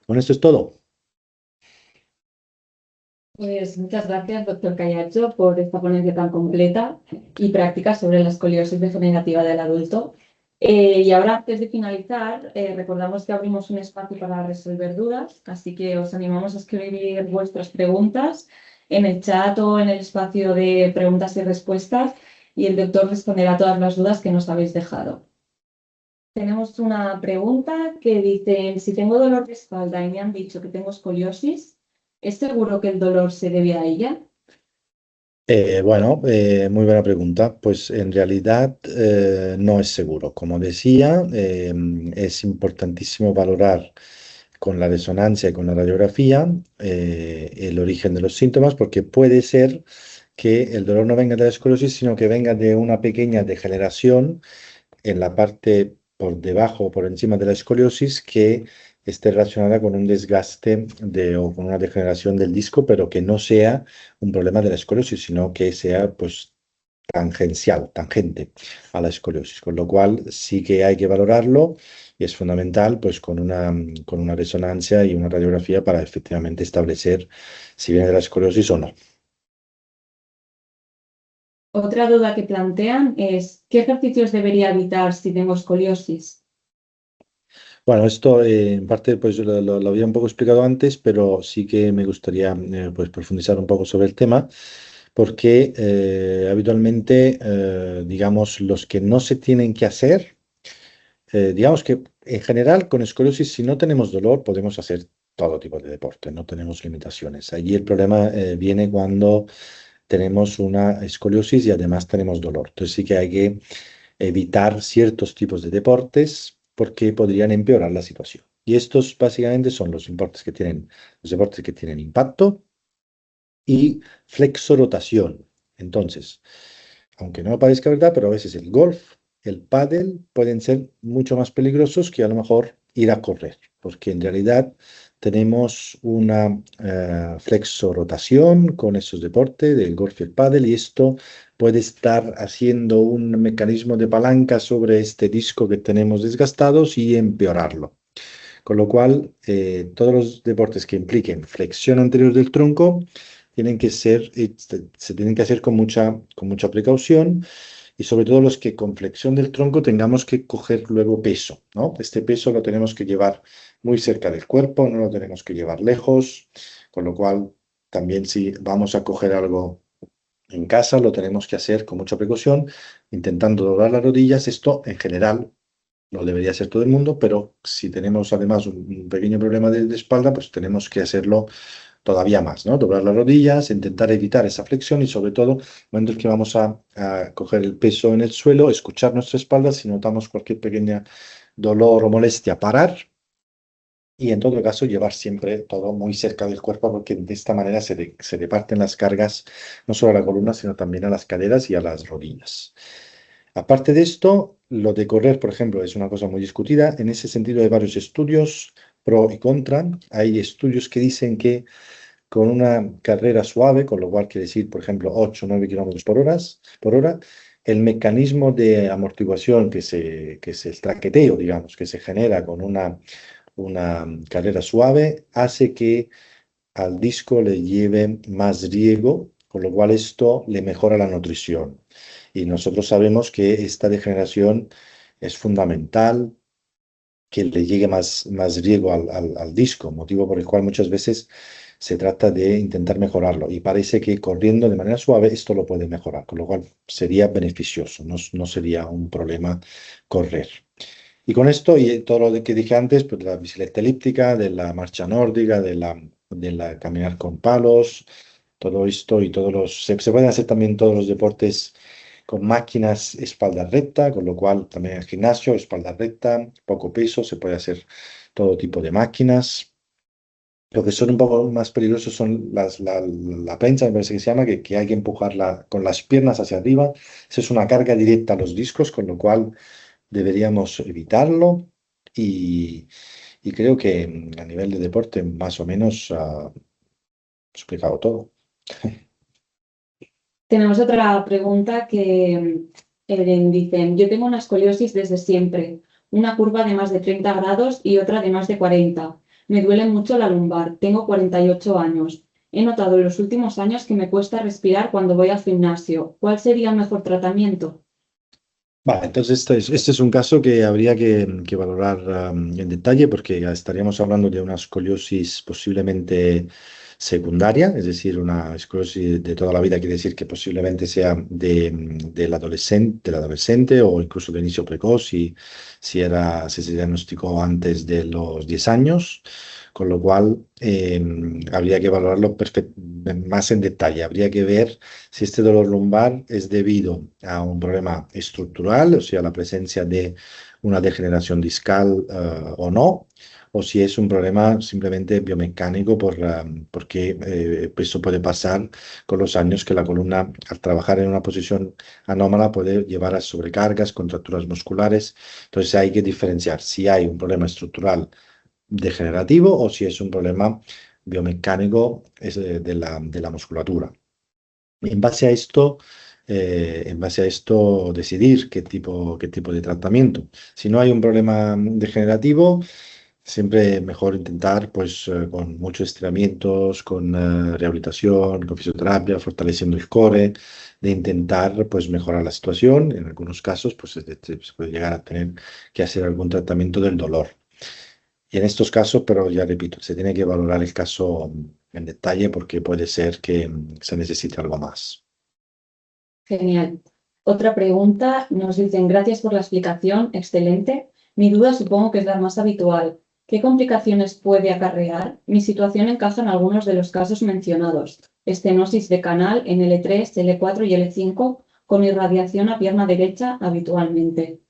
Con esto es todo. Pues muchas gracias, doctor Callacho, por esta ponencia tan completa y práctica sobre la escoliosis degenerativa del adulto. Y ahora, antes de finalizar, recordamos que abrimos un espacio para resolver dudas, así que os animamos a escribir vuestras preguntas en el chat o en el espacio de preguntas y respuestas y el doctor responderá todas las dudas que nos habéis dejado. Tenemos una pregunta que dice, si tengo dolor de espalda y me han dicho que tengo escoliosis, ¿es seguro que el dolor se debe a ella? Muy buena pregunta. Pues en realidad no es seguro. Como decía, es importantísimo valorar con la resonancia y con la radiografía el origen de los síntomas, porque puede ser que el dolor no venga de la esclerosis, sino que venga de una pequeña degeneración en la parte por debajo o por encima de la escoliosis que esté relacionada con un desgaste o con una degeneración del disco, pero que no sea un problema de la escoliosis, sino que sea pues tangencial, tangente a la escoliosis, con lo cual sí que hay que valorarlo y es fundamental pues con una resonancia y una radiografía para efectivamente establecer si viene de la escoliosis o no. Otra duda que plantean es, ¿qué ejercicios debería evitar si tengo escoliosis? Bueno, esto en parte pues lo había un poco explicado antes, pero sí que me gustaría pues profundizar un poco sobre el tema, porque habitualmente, digamos, los que no se tienen que hacer, digamos que en general con escoliosis, si no tenemos dolor, podemos hacer todo tipo de deporte, no tenemos limitaciones. Allí el problema viene cuando tenemos una escoliosis y además tenemos dolor. Entonces sí que hay que evitar ciertos tipos de deportes porque podrían empeorar la situación. Y estos básicamente son los deportes que tienen impacto y flexorotación. Entonces, aunque no parezca verdad, pero a veces el golf, el pádel pueden ser mucho más peligrosos que a lo mejor ir a correr, porque en realidad tenemos una flexorotación con esos deportes del golf y el pádel y esto puede estar haciendo un mecanismo de palanca sobre este disco que tenemos desgastados y empeorarlo. Con lo cual, todos los deportes que impliquen flexión anterior del tronco tienen que ser, se tienen que hacer con mucha precaución y sobre todo los que con flexión del tronco tengamos que coger luego peso, ¿no? Este peso lo tenemos que llevar muy cerca del cuerpo, no lo tenemos que llevar lejos, con lo cual también si vamos a coger algo en casa lo tenemos que hacer con mucha precaución, intentando doblar las rodillas. Esto en general lo debería hacer todo el mundo, pero si tenemos además un pequeño problema de espalda, pues tenemos que hacerlo todavía más, ¿no? Doblar las rodillas, intentar evitar esa flexión y sobre todo, momentos que vamos a coger el peso en el suelo, escuchar nuestra espalda, si notamos cualquier pequeña dolor o molestia, parar y en todo caso llevar siempre todo muy cerca del cuerpo porque de esta manera se reparten las cargas no solo a la columna, sino también a las caderas y a las rodillas. Aparte de esto, lo de correr, por ejemplo, es una cosa muy discutida. En ese sentido hay varios estudios pro y contra. Hay estudios que dicen que con una carrera suave, con lo cual quiere decir, por ejemplo, 8 o 9 kilómetros por hora, el mecanismo de amortiguación que es el traqueteo, digamos, que se genera con una carrera suave, hace que al disco le lleve más riego, con lo cual esto le mejora la nutrición. Y nosotros sabemos que esta degeneración es fundamental, que le llegue más riego al disco, motivo por el cual muchas veces se trata de intentar mejorarlo. Y parece que corriendo de manera suave esto lo puede mejorar, con lo cual sería beneficioso, no sería un problema correr. Y con esto y todo lo que dije antes, pues la bicicleta elíptica, de la marcha nórdica, de la caminar con palos, todo esto y se pueden hacer también todos los deportes con máquinas espalda recta, con lo cual también el gimnasio, espalda recta, poco peso, se puede hacer todo tipo de máquinas. Lo que son un poco más peligrosos son la prensa, me parece que se llama, que hay que empujarla con las piernas hacia arriba. Eso es una carga directa a los discos, con lo cual deberíamos evitarlo y creo que a nivel de deporte más o menos he explicado todo. Tenemos otra pregunta que dicen, yo tengo una escoliosis desde siempre, una curva de más de 30 grados y otra de más de 40. Me duele mucho la lumbar, tengo 48 años. He notado en los últimos años que me cuesta respirar cuando voy al gimnasio. ¿Cuál sería el mejor tratamiento? Vale, entonces este es un caso que habría que valorar en detalle porque ya estaríamos hablando de una escoliosis posiblemente secundaria, es decir, una esclerosis de toda la vida, quiere decir que posiblemente sea del adolescente o incluso de inicio precoz, si se diagnosticó antes de los 10 años, con lo cual habría que evaluarlo más en detalle. Habría que ver si este dolor lumbar es debido a un problema estructural, o sea, la presencia de una degeneración discal o no, o si es un problema simplemente biomecánico porque eso puede pasar con los años que la columna al trabajar en una posición anómala puede llevar a sobrecargas, contracturas musculares. Entonces hay que diferenciar si hay un problema estructural degenerativo o si es un problema biomecánico de la musculatura. En base a esto, decidir qué tipo de tratamiento. Si no hay un problema degenerativo, siempre mejor intentar, pues, con muchos estiramientos, con rehabilitación, con fisioterapia, fortaleciendo el core, de intentar, pues, mejorar la situación. En algunos casos, pues, se puede llegar a tener que hacer algún tratamiento del dolor. Y en estos casos, pero ya repito, se tiene que valorar el caso en detalle porque puede ser que se necesite algo más. Genial. Otra pregunta, nos dicen, gracias por la explicación, excelente. Mi duda supongo que es la más habitual. ¿Qué complicaciones puede acarrear? Mi situación encaja en algunos de los casos mencionados. Estenosis de canal en L3, L4 y L5 con irradiación a pierna derecha habitualmente.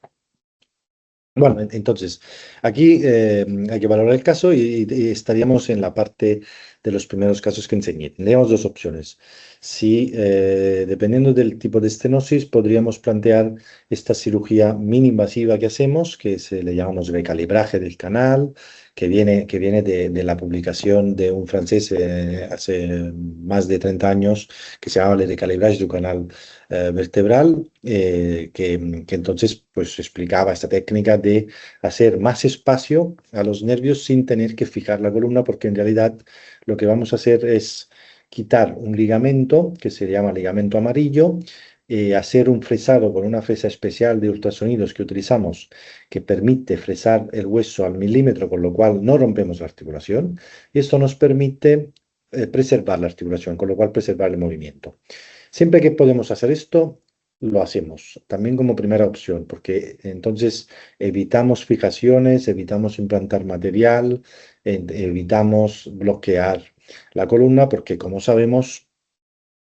Bueno, entonces, aquí hay que valorar el caso y estaríamos en la parte de los primeros casos que enseñé. Tendríamos dos opciones. Si, dependiendo del tipo de estenosis, podríamos plantear esta cirugía mini-invasiva que hacemos, que se le llamamos recalibraje del canal, que viene de la publicación de un francés hace más de 30 años, que se llama Le recalibrage du canal vertebral, que entonces pues explicaba esta técnica de hacer más espacio a los nervios sin tener que fijar la columna, porque en realidad lo que vamos a hacer es quitar un ligamento que se llama ligamento amarillo, hacer un fresado con una fresa especial de ultrasonidos que utilizamos que permite fresar el hueso al milímetro, con lo cual no rompemos la articulación, y esto nos permite preservar la articulación, con lo cual preservar el movimiento. Siempre que podemos hacer esto, lo hacemos, también como primera opción, porque entonces evitamos fijaciones, evitamos implantar material, evitamos bloquear la columna, porque como sabemos,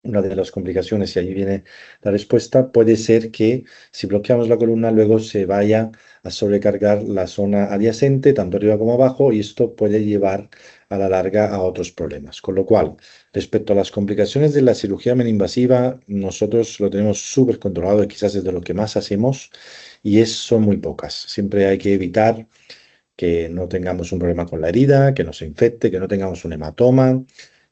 una de las complicaciones, y ahí viene la respuesta, puede ser que si bloqueamos la columna, luego se vaya a sobrecargar la zona adyacente, tanto arriba como abajo, y esto puede llevar a la larga a otros problemas. Con lo cual, respecto a las complicaciones de la cirugía meninvasiva, nosotros lo tenemos súper controlado y quizás es de lo que más hacemos, y son muy pocas. Siempre hay que evitar que no tengamos un problema con la herida, que no se infecte, que no tengamos un hematoma,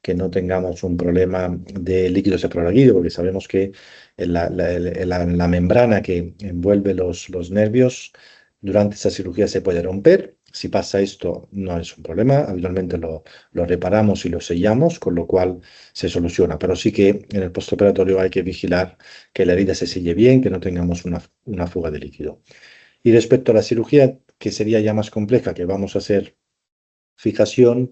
que no tengamos un problema de líquido cefalorraquídeo, porque sabemos que la membrana que envuelve los nervios durante esa cirugía se puede romper. Si pasa esto, no es un problema. Habitualmente lo reparamos y lo sellamos, con lo cual se soluciona. Pero sí que en el postoperatorio hay que vigilar que la herida se selle bien, que no tengamos una fuga de líquido. Y respecto a la cirugía, que sería ya más compleja, que vamos a hacer fijación,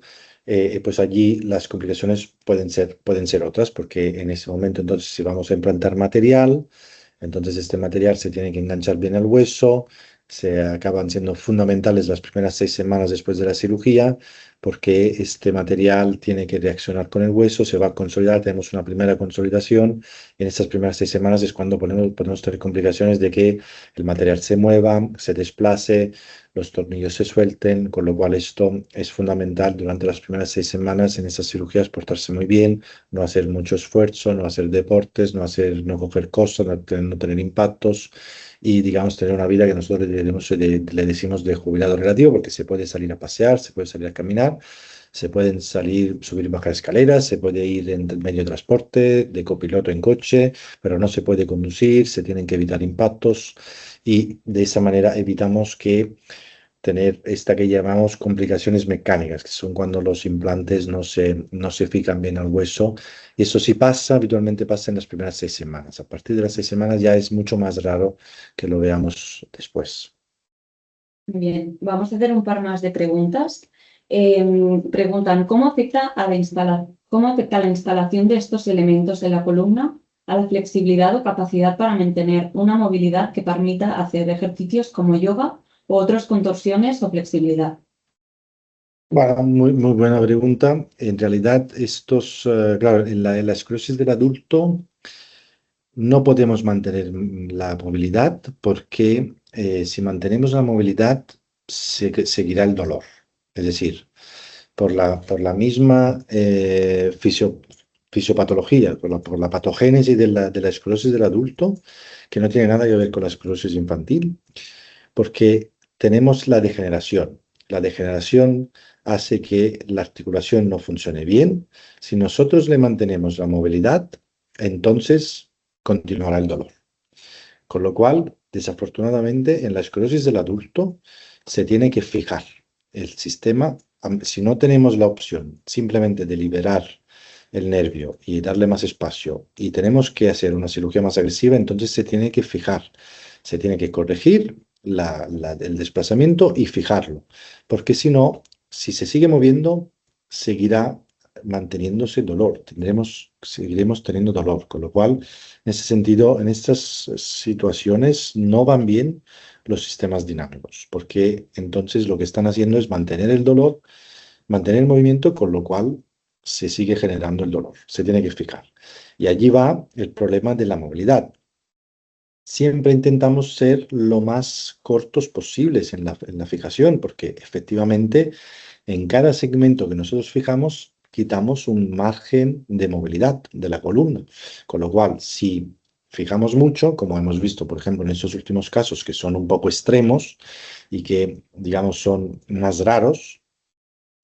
pues allí las complicaciones pueden ser otras, porque en ese momento, entonces, si vamos a implantar material, entonces este material se tiene que enganchar bien al hueso, se acaban siendo fundamentales las primeras 6 semanas después de la cirugía, porque este material tiene que reaccionar con el hueso, se va a consolidar, tenemos una primera consolidación, y en estas primeras 6 semanas es cuando podemos tener complicaciones de que el material se mueva, se desplace, los tornillos se suelten, con lo cual esto es fundamental durante las primeras 6 semanas en estas cirugías, portarse muy bien, no hacer mucho esfuerzo, no hacer deportes, no coger cosas, no tener impactos y, digamos, tener una vida que nosotros le decimos de jubilado relativo, porque se puede salir a pasear, se puede salir a caminar, se pueden subir y bajar escaleras, se puede ir en medio de transporte, de copiloto en coche, pero no se puede conducir, se tienen que evitar impactos y de esa manera evitamos tener esta que llamamos complicaciones mecánicas, que son cuando los implantes no se fijan bien al hueso. Y eso sí pasa, habitualmente pasa en las primeras 6 semanas. A partir de las 6 semanas ya es mucho más raro que lo veamos después. Bien, vamos a hacer un par más de preguntas. Preguntan, ¿cómo ¿Cómo afecta la instalación de estos elementos en la columna a la flexibilidad o capacidad para mantener una movilidad que permita hacer ejercicios como yoga u otras contorsiones o flexibilidad? Bueno, muy buena pregunta. En realidad, claro, en la esclerosis del adulto no podemos mantener la movilidad porque si mantenemos la movilidad seguirá el dolor. Es decir, por la misma fisiopatología, por la patogénesis de la esclerosis del adulto, que no tiene nada que ver con la esclerosis infantil, porque tenemos la degeneración. La degeneración hace que la articulación no funcione bien. Si nosotros le mantenemos la movilidad, entonces continuará el dolor. Con lo cual, desafortunadamente, en la esclerosis del adulto se tiene que fijar el sistema. Si no tenemos la opción simplemente de liberar el nervio y darle más espacio y tenemos que hacer una cirugía más agresiva, entonces se tiene que fijar, se tiene que corregir el desplazamiento y fijarlo, porque si no, si se sigue moviendo, seguirá manteniéndose dolor, seguiremos teniendo dolor, con lo cual, en ese sentido, en estas situaciones no van bien los sistemas dinámicos, porque entonces lo que están haciendo es mantener el dolor, mantener el movimiento, con lo cual se sigue generando el dolor, se tiene que fijar. Y allí va el problema de la movilidad. Siempre intentamos ser lo más cortos posibles en la fijación, porque efectivamente en cada segmento que nosotros fijamos, quitamos un margen de movilidad de la columna. Con lo cual, si fijamos mucho, como hemos visto, por ejemplo, en estos últimos casos que son un poco extremos y que, digamos, son más raros,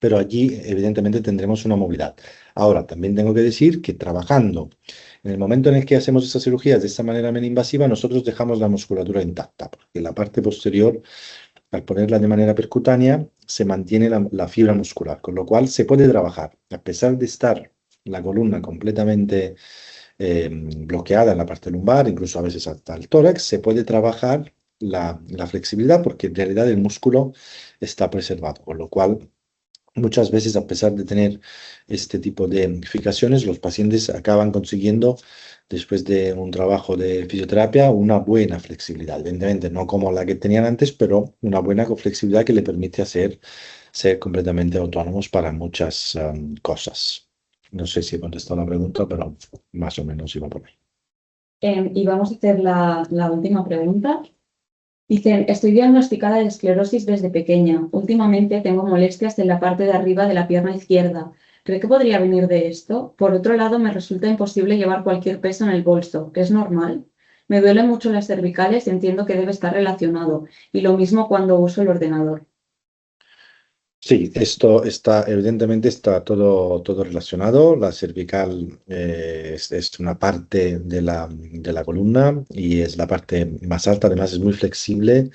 pero allí evidentemente tendremos una movilidad. Ahora, también tengo que decir que trabajando en el momento en el que hacemos estas cirugías de esta manera menos invasiva, nosotros dejamos la musculatura intacta, porque la parte posterior, al ponerla de manera percutánea, se mantiene la fibra muscular, con lo cual se puede trabajar, a pesar de estar la columna completamente bloqueada en la parte lumbar, incluso a veces hasta el tórax, se puede trabajar la flexibilidad porque en realidad el músculo está preservado, con lo cual muchas veces, a pesar de tener este tipo de fijaciones, los pacientes acaban consiguiendo, después de un trabajo de fisioterapia, una buena flexibilidad. Evidentemente, no como la que tenían antes, pero una buena flexibilidad que le permite ser completamente autónomos para muchas cosas. No sé si he contestado la pregunta, pero más o menos iba por ahí. Y vamos a hacer la última pregunta. Dicen, estoy diagnosticada de esclerosis desde pequeña. Últimamente tengo molestias en la parte de arriba de la pierna izquierda. ¿Cree que podría venir de esto? Por otro lado, me resulta imposible llevar cualquier peso en el bolso. ¿Es normal? Me duelen mucho las cervicales y entiendo que debe estar relacionado. Y lo mismo cuando uso el ordenador. Sí, evidentemente está todo relacionado. La cervical es una parte de la columna y es la parte más alta. Además, es muy flexible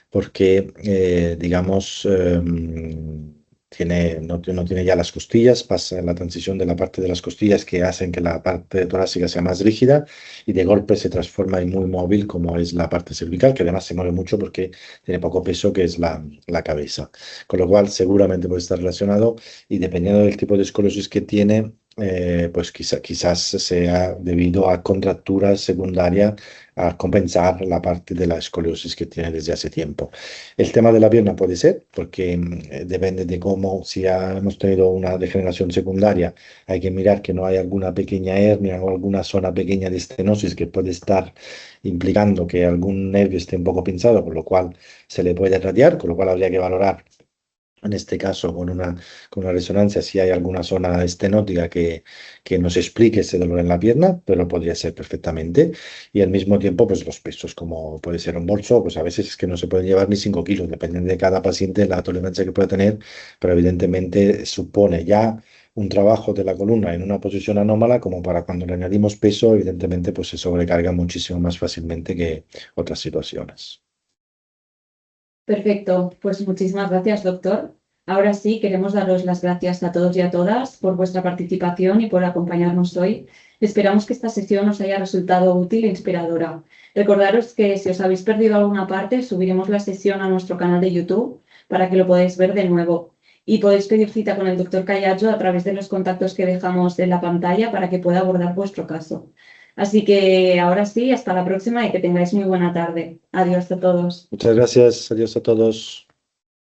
porque, digamos, no tiene ya las costillas, pasa la transición de la parte de las costillas que hacen que la parte torácica sea más rígida y de golpe se transforma en muy móvil como es la parte cervical, que además se mueve mucho porque tiene poco peso, que es la cabeza. Con lo cual, seguramente puede estar relacionado y dependiendo del tipo de esclerosis que tiene, pues quizás sea debido a contracturas secundarias a compensar la parte de la escoliosis que tiene desde hace tiempo. El tema de la pierna puede ser, porque depende de cómo, si hemos tenido una degeneración secundaria, hay que mirar que no hay alguna pequeña hernia o alguna zona pequeña de estenosis que puede estar implicando que algún nervio esté un poco pinzado, con lo cual se le puede radiar, con lo cual habría que valorar en este caso con una resonancia si hay alguna zona estenótica que nos explique ese dolor en la pierna, pero podría ser perfectamente. Y al mismo tiempo, pues los pesos, como puede ser un bolso, pues a veces es que no se pueden llevar ni 5 kilos, depende de cada paciente la tolerancia que pueda tener, pero evidentemente supone ya un trabajo de la columna en una posición anómala, como para cuando le añadimos peso, evidentemente pues se sobrecarga muchísimo más fácilmente que otras situaciones. Perfecto, pues muchísimas gracias, doctor. Ahora sí, queremos daros las gracias a todos y a todas por vuestra participación y por acompañarnos hoy. Esperamos que esta sesión os haya resultado útil e inspiradora. Recordaros que si os habéis perdido alguna parte, subiremos la sesión a nuestro canal de YouTube para que lo podáis ver de nuevo. y podéis pedir cita con el doctor Cayatzo a través de los contactos que dejamos en la pantalla para que pueda abordar vuestro caso. Así que ahora sí, hasta la próxima y que tengáis muy buena tarde. Adiós a todos. Muchas gracias. Adiós a todos.